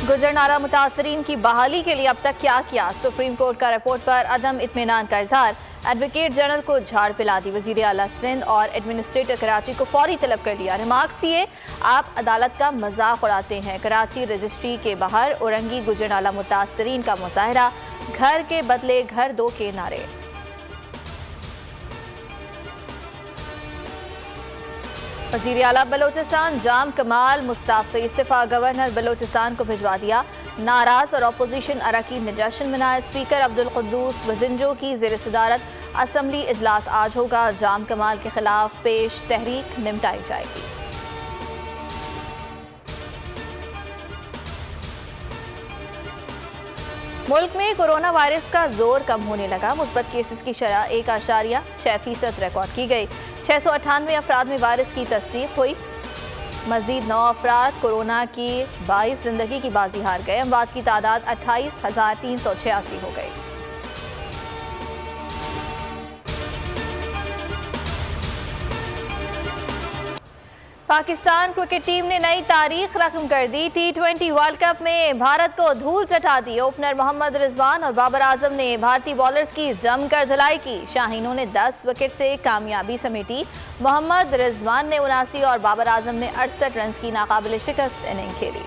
गुजरनाला मुतासरीन की बहाली के लिए अब तक क्या किया, सुप्रीम कोर्ट का रिपोर्ट पर अदम इत्मीनान का इजहार। एडवोकेट जनरल को झाड़ पिला दी, वजीर आला सिंध और एडमिनिस्ट्रेटर कराची को फौरी तलब कर लिया। रिमार्क्स दिए, आप अदालत का मजाक उड़ाते हैं। कराची रजिस्ट्री के बाहर औरंगी गुजरनाला मुतासरीन का मुजाहरा, घर के बदले घर दो के नारे। वज़ीर आला बलोचिस्तान जाम कमाल मुस्ताफ़ी इस्तीफ़ा, गवर्नर बलोचिस्तान को भिजवा दिया। नाराज और अपोजिशन अरकान ने जश्न मनाया। स्पीकर अब्दुल कुद्दूस वजिंजो की ज़ेर सदारत असम्बली इजलास आज होगा। जाम कमाल के खिलाफ पेश तहरीक निपटाई जाएगी। मुल्क में कोरोना वायरस का जोर कम होने लगा। मुस्बत केसेस की शरह 1.6% रिकॉर्ड की गई। 698 अफराद में वायरस की तस्दीक हुई। मजीद 9 अफराद कोरोना की 22 जिंदगी की बाजी हार गए। अमवात की तादाद 28,386 हो गई। पाकिस्तान क्रिकेट टीम ने नई तारीख रकम कर दी। T20 वर्ल्ड कप में भारत को धूल चटा दी। ओपनर मोहम्मद रिजवान और बाबर आजम ने भारतीय बॉलर्स की जमकर धुलाई की। शाहीनों ने 10 विकेट से कामयाबी समेटी। मोहम्मद रिजवान ने 79 और बाबर आजम ने 68 रन की नाकाबिल शिकस्त इनिंग खेली।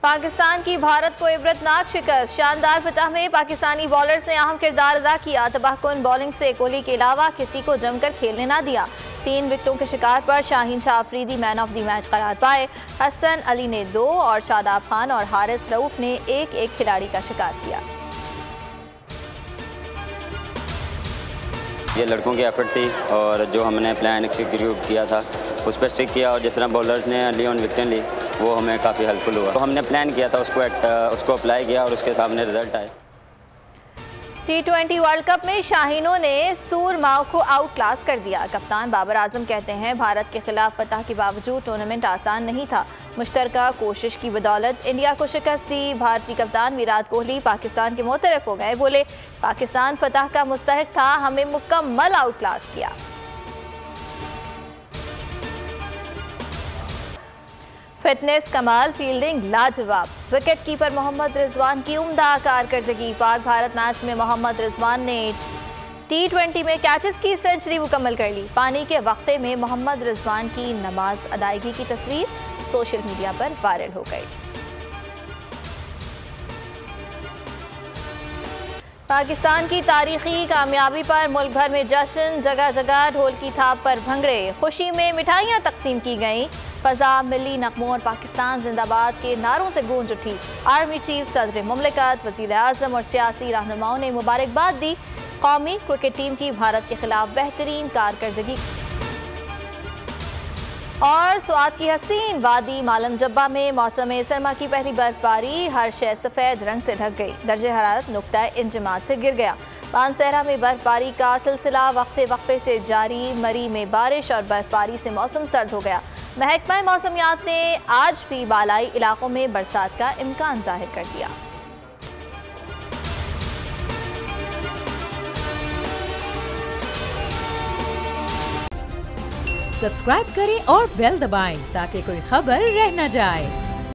पाकिस्तान की भारत को इबरतनाक शिकस्त। शानदार फतह में पाकिस्तानी बॉलर्स ने अहम किरदार अदा किया। तबाहकुन बॉलिंग से कोहली के अलावा किसी को जमकर खेलने ना दिया। 3 विकेटों के शिकार पर Shaheen Shah Afridi man of the match करार पाए। हसन अली ने 2 और शादाब खान और हारिस रऊफ ने एक खिलाड़ी का शिकार किया। ये लड़कों की एफर्ट थी और जो हमने प्लान एग्जीक्यूट किया था उस पर स्टिक किया और जिस तरह बॉलर्स ने अर्ली ऑन विकेट ली वो हमें काफ़ी हेल्पफुल हुआ। तो हमने प्लान किया था उसको अप्लाई किया और उसके सामने रिजल्ट आए। T20 वर्ल्ड कप में शाहीनों ने सूरमाओं को आउट क्लास कर दिया। कप्तान बाबर आजम कहते हैं भारत के खिलाफ फतह के बावजूद टूर्नामेंट आसान नहीं था। मुश्तरका कोशिश की बदौलत इंडिया को शिकस्त दी। भारतीय कप्तान विराट कोहली पाकिस्तान के मोतरफ हो गए। बोले, पाकिस्तान फतह का मुस्तहिक था, हमें मुकम्मल आउट क्लास किया। फिटनेस कमाल, फील्डिंग लाजवाब। विकेट कीपर मोहम्मद रिजवान की उम्दा कारकर्दगी। पाक भारत मैच में मोहम्मद रिजवान ने T20 में कैचेस की सेंचुरी मुकम्मल कर ली। पानी के वक्फे में मोहम्मद रिजवान की नमाज अदायगी की तस्वीर सोशल मीडिया पर वायरल हो गई। पाकिस्तान की तारीखी कामयाबी पर मुल्क भर में जश्न, जगह जगह ढोल की थाप पर भंगड़े। खुशी में मिठाइयाँ तकसीम की गईं। फजा मिली नगमों और पाकिस्तान जिंदाबाद के नारों से गूंज उठी। आर्मी चीफ, सदर मुमलिकत, वज़ीर आज़म और सियासी रहनुमाओं ने मुबारकबाद दी। कौमी क्रिकेट टीम की भारत के खिलाफ बेहतरीन कारकर्दगी। और स्वात की हसीन वादी मालम जब्बा में मौसम सरमा की पहली बर्फबारी। हर शय सफ़ेद रंग से ढक गई। दर्जे हरारत नुक्ता इंजमात से गिर गया। बानसेहरा में बर्फबारी का सिलसिला वक्फे वक्फे से जारी। मरी में बारिश और बर्फबारी से मौसम सर्द हो गया। महकमा मौसमियात ने आज भी बालाई इलाकों में बरसात का इम्कान जाहिर कर दिया। सब्सक्राइब करें और बेल दबाएं ताकि कोई खबर रह न जाए।